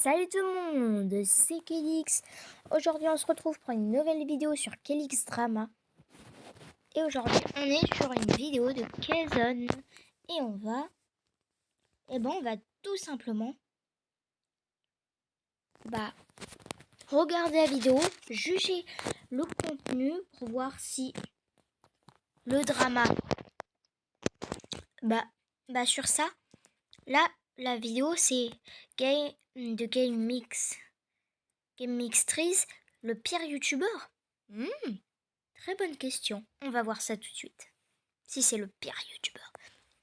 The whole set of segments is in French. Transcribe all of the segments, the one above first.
Salut tout le monde, c'est Kelix. Aujourd'hui on se retrouve pour une nouvelle vidéo sur Kelix Drama. Et aujourd'hui on est sur une vidéo de Kazon. Et on va tout simplement regarder la vidéo, juger le contenu pour voir si le drama sur ça. Là la vidéo c'est Game Mix Trees, le pire youtubeur. Très bonne question. On va voir ça tout de suite. Si c'est le pire youtubeur.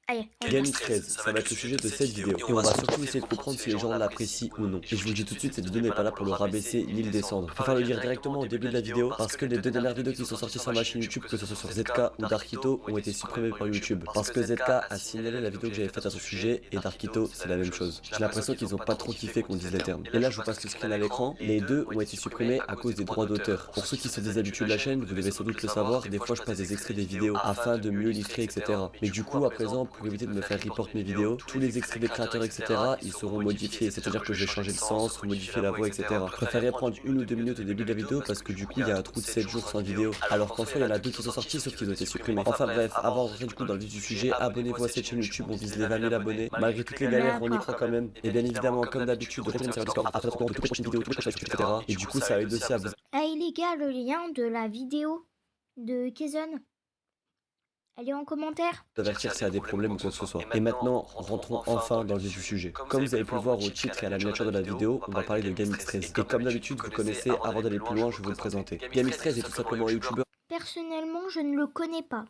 Allez, Game 13, ça va être le sujet de cette vidéo. Et on va surtout essayer de comprendre si les gens l'apprécient ou non. Et je vous le dis tout de suite, cette vidéo n'est pas là pour le rabaisser ni le descendre. Je préfère le dire directement au début de la vidéo parce que les deux dernières vidéos qui sont sorties sur ma chaîne YouTube, que ce soit sur ZK ou Darkito, ont été supprimées par YouTube. Parce que ZK a signalé la vidéo que j'avais faite à son sujet et Darkito, c'est la même chose. J'ai l'impression qu'ils ont pas trop kiffé qu'on dise les termes. Et là, je vous passe le screen à l'écran. Les deux ont été supprimés à cause des droits d'auteur. Pour ceux qui sont des habitués de la chaîne, vous devez sans doute le savoir, des fois je passe des extraits des vidéos afin de mieux illustrer, etc. Mais du coup, à présent, pour éviter de me faire report mes vidéos, tous les extraits des créateurs, etc., ils seront modifiés, c'est-à-dire que je vais changer le sens, modifier la voix, etc. Je préférais prendre 1 ou 2 minutes au début de la vidéo parce que du coup il y a un trou de 7 jours sans vidéo, alors qu'en soi il y en a 2 qui sont sortis sauf qu'ils ont été supprimés. Enfin bref, avant de rentrer du coup dans le vif du sujet, abonnez-vous à cette chaîne YouTube, on vise les 20 000 abonnés, malgré toutes les galères on y croit quand même, et bien évidemment comme d'habitude, rejoignez mon serveur Discord afin de toutes les prochaines vidéos, tous les prochains etc. Et du coup ça aide aussi à vous... Hey les gars, le lien de la vidéo de Kazon, elle est en commentaire. D'avertir s'il y a des problèmes ou quoi que ce soit. Et maintenant, rentrons enfin dans le vif du sujet. Comme vous avez pu le voir au titre et à la miniature de la vidéo, on va parler de Game X13. Et comme d'habitude, vous connaissez, avant d'aller plus loin, je vais vous le présenter. Game X13 est tout simplement un youtubeur. Personnellement, je ne le connais pas.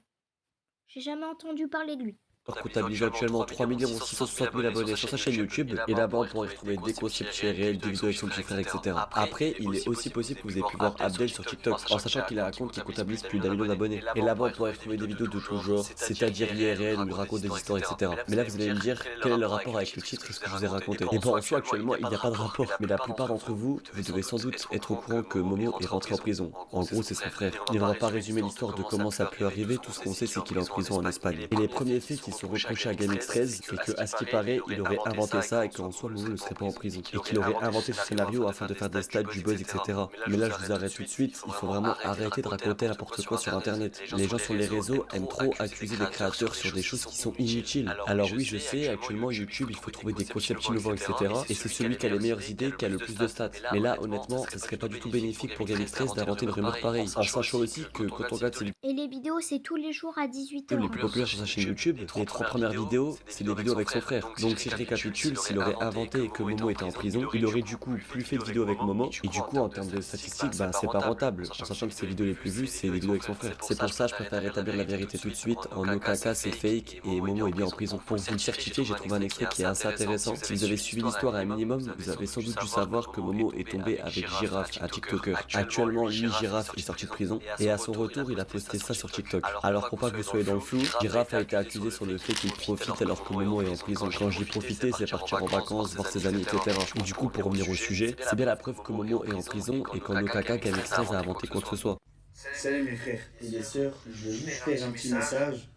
J'ai jamais entendu parler de lui. Comptabilise actuellement 3 660 000 abonnés sur sa chaîne YouTube et là-bas on pourrait retrouver des concepts réels, des vidéos avec son petit frère, etc. Après, il est aussi possible que vous ayez pu voir Abdel sur TikTok, en sachant qu'il a un compte qui comptabilise plus d'1 million d'abonnés. Et là-bas on pourrait retrouver des vidéos de tout genre, c'est-à-dire IRL où il raconte des histoires, etc. Mais là vous allez me dire, quel est le rapport avec le titre et ce que je vous ai raconté? Et bon, en soi actuellement il n'y a pas de rapport, mais la plupart d'entre vous, vous devez sans doute être au courant que Momo est rentré en prison. En gros c'est son frère. Et on va pas résumer l'histoire de comment ça peut arriver, tout ce qu'on sait c'est qu'il est en prison en Espagne. Et les premiers faits qui sont reprochés à Game X13, c'est que, à ce qui paraît, il aurait inventé ça et qu'en soi, Momo ne serait pas en prison. Et qu'il aurait inventé ce scénario afin de faire des stats, du buzz, etc. Mais là, je vous arrête tout de suite, il faut vraiment arrêter de raconter n'importe quoi sur internet. Les gens sur les réseaux aiment trop accuser les créateurs sur des choses qui sont inutiles. Alors oui, je sais, actuellement, YouTube, il faut trouver des concepts innovants, etc. Et c'est celui qui a les meilleures idées qui a le plus de stats. Mais là, honnêtement, ce serait pas du tout bénéfique pour Game X13 d'inventer une rumeur pareille. En sachant aussi que quand on regarde ses Et les vidéos, c'est tous les jours à 18h. les plus populaires sur sa chaîne YouTube, les 3 premières vidéos, c'est des vidéos avec son frère. Donc si je récapitule, s'il aurait inventé que Momo était en prison, il aurait du coup plus fait de vidéos avec Momo, et du coup en termes de statistiques, c'est pas rentable, en sachant que ses vidéos les plus vues, c'est les vidéos avec son frère. C'est pour ça je préfère rétablir la vérité tout de suite, en aucun cas c'est fake, et Momo est bien en prison. Pour vous le certifier, j'ai trouvé un extrait qui est assez intéressant. Si vous avez suivi l'histoire à un minimum, vous avez sans doute dû savoir que Momo est tombé avec Giraffe, un TikToker. Actuellement, lui, Giraffe, est sorti de prison, et à son retour, il a posté ça sur TikTok. Alors pour pas que vous soyez dans le flou, Giraffe a été accusé sur le fait qu'il profite alors que Momo est en prison. Quand je dis profiter, c'est partir en vacances, voir ses amis, etc. Et du coup, pour revenir au sujet, c'est bien la preuve que Momo est en prison et qu'en aucun cas Game X13 a inventé quoi que ce soit. Salut mes frères et les sœurs, je vais juste faire un petit message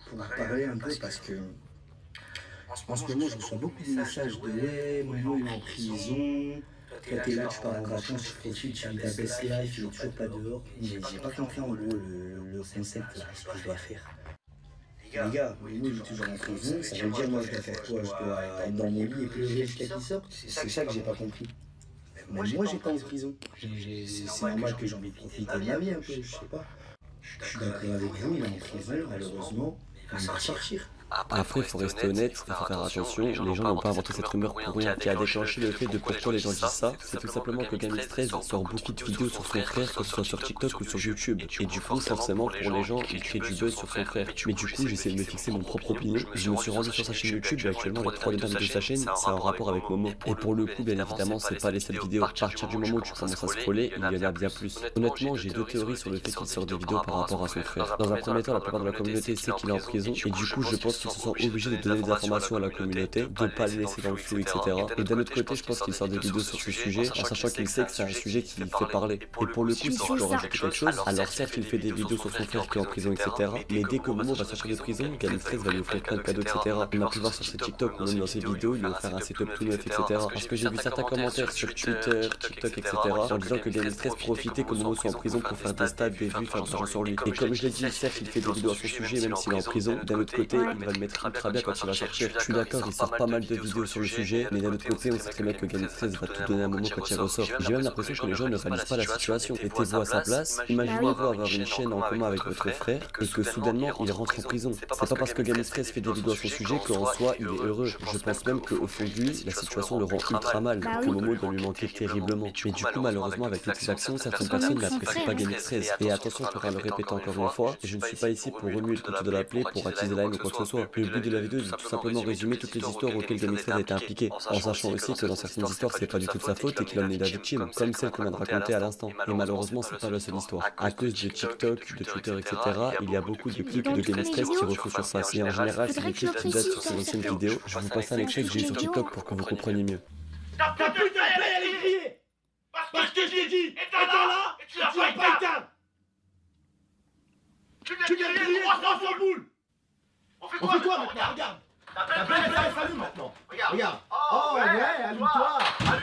pour vous parler un peu parce que en ce moment je reçois beaucoup de messages de ouais, Momo il est en prison, toi t'es là, tu pars en vacances, tu fais tu vis ta best life, il est toujours pas dehors, mais j'ai pas compris en gros le concept là, ce que je dois faire. Les gars, Momo il est toujours en prison, ça veut dire moi je dois faire quoi? Je dois être dans mon lit et pleurer jusqu'à qu'il sorte? C'est ça que j'ai pas compris. Mais moi j'ai pas en prison, c'est normal que j'ai envie de profiter de ma vie un peu, je sais pas. Je suis d'accord avec vous, il est en prison malheureusement, mais il va sortir. Après, il faut rester honnête, il faut faire attention, les gens n'ont pas inventé cette rumeur pour rien. Qui a déclenché le fait de pourquoi les gens disent ça, c'est tout simplement que Game X13 sort beaucoup de vidéos sur son frère, que ce soit sur TikTok ou sur YouTube. Et du coup, forcément, pour les gens, il crée du buzz sur son frère. Mais du coup, j'essaie de me fixer mon propre opinion. Je me suis rendu sur sa chaîne YouTube et actuellement, les 3 dernières vidéos de sa chaîne, c'est en rapport avec Momo. Et pour le coup, bien évidemment, c'est pas les seules vidéos. À partir du moment où tu commences à scroller, il y en a bien plus. Honnêtement, j'ai 2 théories sur le fait qu'il sort des vidéos par rapport à son frère. Dans un premier temps, la plupart de la communauté sait qu'il est en prison, et du coup, je pense pense qu'ils se sentent obligés de donner des informations à la communauté, de pas les laisser dans le flou, etc. Et d'un autre côté, je pense qu'il sort des vidéos sur ce sujet en sachant qu'il sait que c'est un sujet qui fait parler. Et pour le coup, si je peux rajouter quelque chose, alors certes, il fait des vidéos sur son frère qui est en prison, etc. Mais dès que Momo va sortir de prison, Galixtress va lui offrir plein de cadeaux, etc. On a pu voir sur ses TikTok ou même dans ses vidéos, il lui a offert un setup tout neuf, etc. Parce que j'ai vu certains commentaires sur Twitter, TikTok, etc. en disant que Galixtress profitait que Momo soit en prison pour faire des stats, des vues, faire de l'argent sur lui. Et comme je l'ai dit, certes, il fait des vidéos à son sujet, même s'il est en prison. D'un autre côté, il va le mettre ultra bien quand il va sortir. Je suis d'accord, il sort pas mal de vidéos sur le sujet, mais d'un autre côté, on sait très bien que Galixtress va tout donner à Momo quand il ressort. J'ai même l'impression que les gens ne réalisent pas la situation. Mettez-vous à sa place, imaginez-vous avoir une chaîne en commun avec votre frère et que soudainement il rentre en prison. C'est pas parce que Galixtress fait des vidéos à son sujet qu'en soi il est heureux. Je pense même qu'au fond de lui, la situation le rend ultra mal, que Momo doit lui manquer terriblement. Mais du coup, malheureusement, avec toutes ces actions, certaines personnes n'apprécient pas Galixtress. Et attention, je pourrais le répéter encore une fois, je ne suis pas ici pour remuer le couteau de la plaie, pour attiser la haine ou quoi que ce soit. Le but de la vidéo est de tout simplement résumer toutes les histoires auxquelles Galixtress a été impliqué, en sachant aussi que dans certaines histoires c'est pas du tout de sa faute et qu'il en est la victime, comme celle qu'on vient de raconter à l'instant. Et malheureusement, c'est pas la seule histoire. À cause de TikTok, de Twitter, etc., il y a beaucoup de clips de Galixtress qui refont sur ça. Et en général, c'est des clips qui datent sur ses anciennes vidéos. Je vous passe un extrait que j'ai eu sur TikTok pour que vous compreniez mieux. Ta putain de play, elle est grillée. Parce que je l'ai dit. Éteins là, et tu l'as pas éteint. Tu viens de griller 300 boules. On fait quoi maintenant? Regarde. Ta belle elle s'allume maintenant. Regarde. Oh ouais, allume-toi.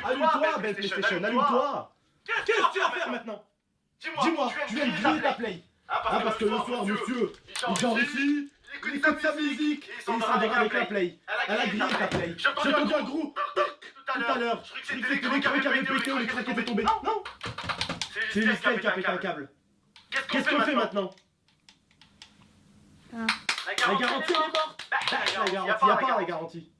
Allume-toi, belle PlayStation, allume-toi. Qu'est-ce que tu vas faire maintenant? Dis-moi, tu viens de griller ta play. Parce que le soir, monsieur, il genre ici, il écoute sa musique, et il s'endort avec la play. Elle a grillé ta play. J'ai entendu un gros tout à l'heure. Je croyais que c'était l'écran qui avait pété ou l'écran qui était tombé. Non, c'est Listel qui a pété un câble. Qu'est-ce qu'on fait maintenant? La garantie elle est morte. La garantie, y'a pas la garantie.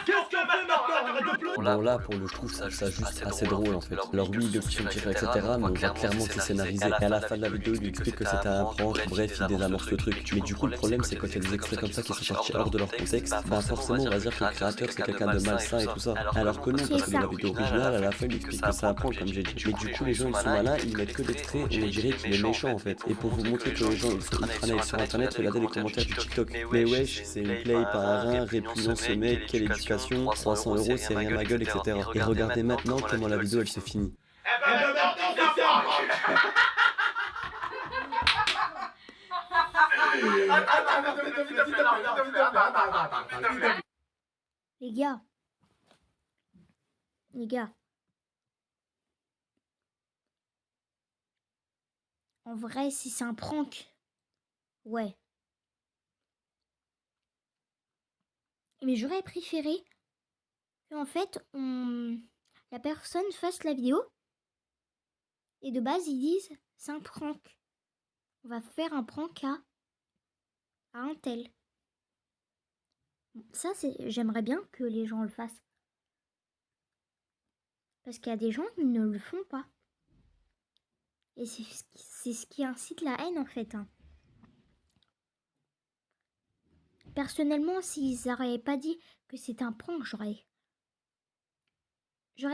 Qu'est-ce qu'on fait maintenant? Arrête de pleurer. Bon là pour le coup je trouve ça juste assez drôle en fait. Alors oui il est son petit frère etc mais on voit clairement que c'est scénarisé et à la fin de la vidéo il lui explique que c'était un prank, bref il désamorce le truc. Mais du coup le problème c'est quand il y a des extraits comme ça qui sont sortis hors de leur contexte, bah forcément on va dire que le créateur c'est quelqu'un de malsain et tout ça. Alors que non parce que dans la vidéo originale à la fin il explique que c'est un prank comme j'ai dit. Mais du coup les gens ils sont malins, ils mettent que l'extrait et on dirait qu'il est méchant en fait. Et pour vous montrer que les gens ils sont ultra naïfs sur internet, regardez les commentaires du TikTok. Mais wesh c'est une play par un rein, répugnant ce mec, quelle éducation, 300 € c'est rien ma gueule etc. Et regardez maintenant comment la vidéo elle se finit. Les gars, en vrai si c'est un prank, ouais. Mais j'aurais préféré en fait, la personne fasse la vidéo et de base ils disent c'est un prank. On va faire un prank à un tel. Ça, j'aimerais bien que les gens le fassent. Parce qu'il y a des gens qui ne le font pas. Et c'est ce qui incite la haine en fait. Personnellement, s'ils n'auraient pas dit que c'est un prank, j'aurais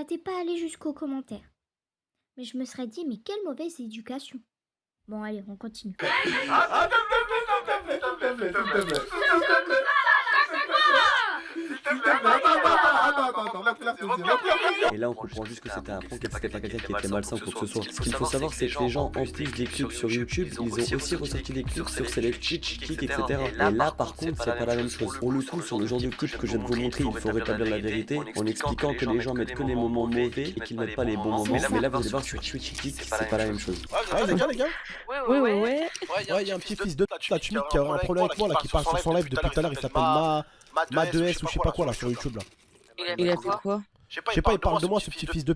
été pas allé jusqu'aux commentaires. Mais je me serais dit, mais quelle mauvaise éducation. Bon, allez, on continue. Et là on comprend juste que c'était un prank et que c'était pas quelqu'un qui était malsain ou quoi que ce soit. Ce qu'il faut savoir c'est que les gens en plus des clips sur YouTube, ils ont aussi ressorti des clips sur Select Cheat, Kick, etc. Et là par contre c'est pas la même chose. Pour le coup sur le genre de clip que je viens de vous montrer, il faut rétablir la vérité en expliquant que les gens mettent que les moments mauvais et qu'ils mettent pas les bons moments. Mais là vous allez voir sur Twitch Kick, c'est pas la même chose. Ouais les gars. Ouais. Ouais, il y a un petit fils de Tatchmik qui a un problème avec moi là, qui parle sur son live depuis tout à l'heure, il s'appelle Ma2S ou je sais pas quoi là sur YouTube là. Il a fait quoi? Je sais pas, il parle de moi ce petit fils de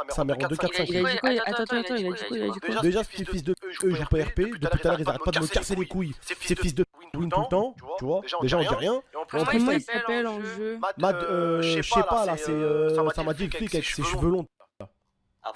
sa mère en 2, 4, 5. Il a dit quoi? Attends, il a dit quoi? Déjà ce petit fils de eux joue pas RP, depuis tout à l'heure ils arrêtent pas de me casser les couilles. Ces fils de win tout le temps, tu vois. Déjà on dit rien. Comment il s'appelle en jeu? Je sais pas là, c'est ça m'a dit explique avec ses cheveux longs.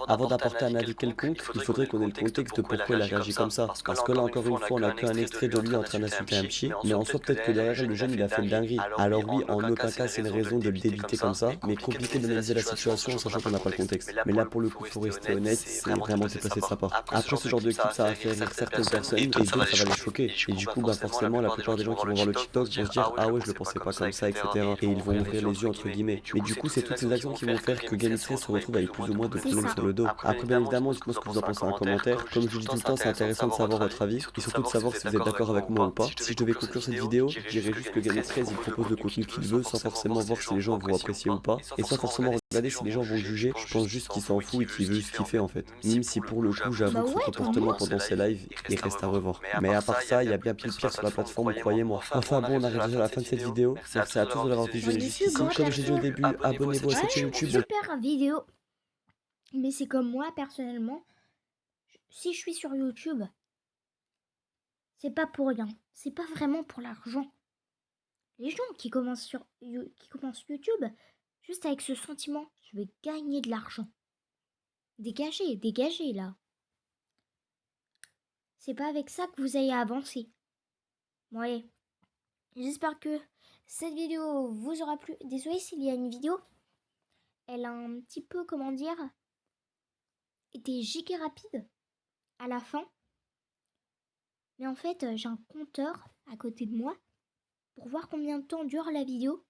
Avant d'apporter un avis quelconque, il faudrait qu'on ait le contexte de pourquoi il a réagi comme ça. Parce que là, encore une fois, on n'a qu'un extrait de lui en train d'insulter un petit, mais en soi, peut-être que derrière, le jeune, il a fait une dinguerie. Alors oui, en aucun cas, c'est une raison de le débiter comme ça, mais compliqué d'analyser la situation en sachant qu'on n'a pas le contexte. Mais là, pour le coup, faut rester honnête, c'est vraiment déplacé de sa part. Après, ce genre de clip, ça va faire rire certaines personnes, et d'autres, ça va les choquer. Et du coup, bah forcément, la plupart des gens qui vont voir le TikTok vont se dire, ah ouais, je le pensais pas comme ça, etc. Et ils vont ouvrir les yeux, entre guillemets. Mais du coup, c'est toutes ces actions qui vont faire que Game13 se retrouve avec plus ou moins de problèmes sur le dos. Après, bien évidemment, dites-moi ce que vous en pensez en commentaire. Comme je vous dis tout le temps, c'est intéressant de savoir votre avis, et surtout de savoir si vous êtes d'accord avec moi ou pas. Si je devais conclure cette vidéo, je dirais juste que Game13, il propose le contenu qu'il veut, sans forcément voir si les gens vont apprécier ou pas, et sans forcément regarder si les gens vont le juger. Je pense juste qu'il s'en fout et qu'il veut juste kiffer en fait. Même si pour le coup, j'avoue que son comportement pendant ses lives, il reste à revoir. Mais à part ça, il y a bien pile pire sur la plateforme, croyez-moi. Enfin bon, on arrive déjà à la fin de cette vidéo. Merci à tous de l'avoir visionné jusqu'ici. Comme j'ai dit au début, abonnez-vous à cette chaîne YouTube. Super vidéo. Mais c'est comme moi, personnellement. Si je suis sur YouTube, c'est pas pour rien. C'est pas vraiment pour l'argent. Les gens qui commencent YouTube, juste avec ce sentiment, je vais gagner de l'argent. Dégagez, dégagez là. C'est pas avec ça que vous allez avancer. Ouais. J'espère que cette vidéo vous aura plu. Désolée s'il y a une vidéo. Elle a un petit peu, comment dire, été giga rapide à la fin. Mais en fait, j'ai un compteur à côté de moi pour voir combien de temps dure la vidéo.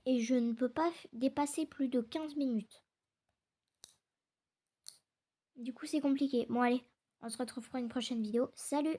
Et je ne peux pas dépasser plus de 15 minutes. Du coup, c'est compliqué. Bon, allez, on se retrouve pour une prochaine vidéo. Salut!